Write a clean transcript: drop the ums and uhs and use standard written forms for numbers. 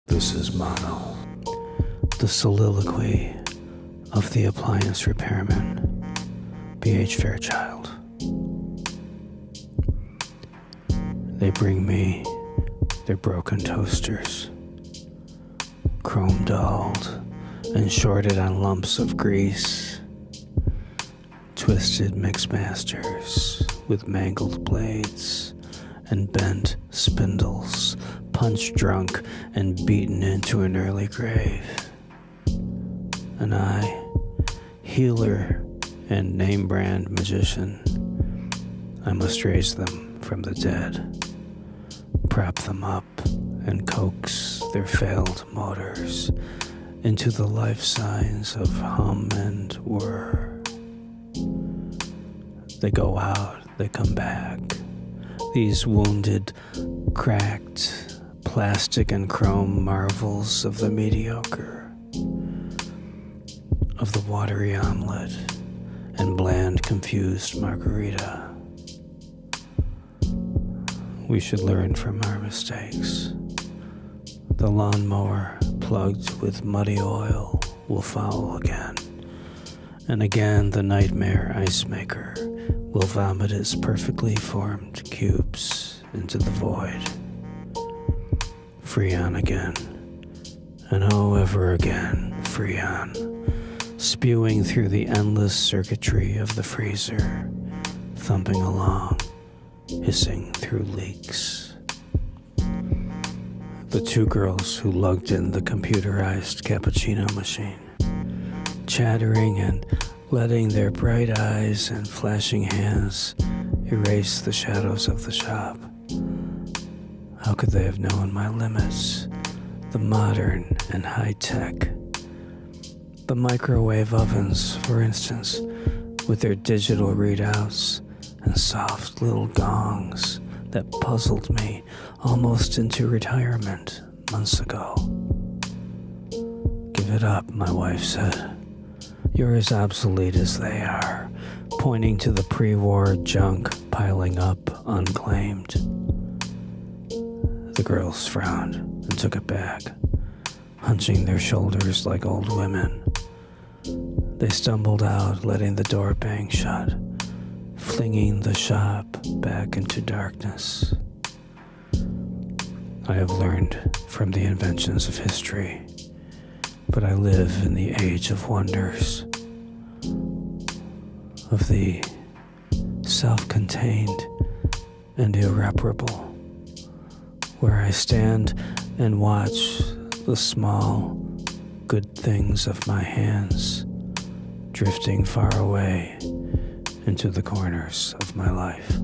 This is Mono, the soliloquy of the Appliance Repairman, B.H. Fairchild. They bring me their broken toasters, chrome-dulled and shorted on lumps of grease, twisted mixmasters with mangled blades and bent spindles, punch-drunk and beaten into an early grave. And I, healer and name-brand magician, I must raise them from the dead, prop them up and coax their failed motors into the life signs of hum and whir. They go out, they come back. These wounded, cracked, plastic and chrome marvels of the mediocre, of the watery omelet and bland, confused margarita. We should learn from our mistakes. The lawnmower plugged with muddy oil will foul again, and again the nightmare ice maker will vomit its perfectly formed cubes into the void. Freon again, and oh, ever again, Freon, spewing through the endless circuitry of the freezer, thumping along, hissing through leaks. The two girls who lugged in the computerized cappuccino machine, chattering and letting their bright eyes and flashing hands erase the shadows of the shop. How could they have known my limits? The modern and high-tech. The microwave ovens, for instance, with their digital readouts and soft little gongs that puzzled me almost into retirement months ago. Give it up, my wife said. You're as obsolete as they are, pointing to the pre-war junk piling up unclaimed. The girls frowned and took it back, hunching their shoulders like old women. They stumbled out, letting the door bang shut, flinging the shop back into darkness. I have learned from the inventions of history, but I live in the age of wonders, of the self-contained and irreparable, where I stand and watch the small, good things of my hands drifting far away into the corners of my life.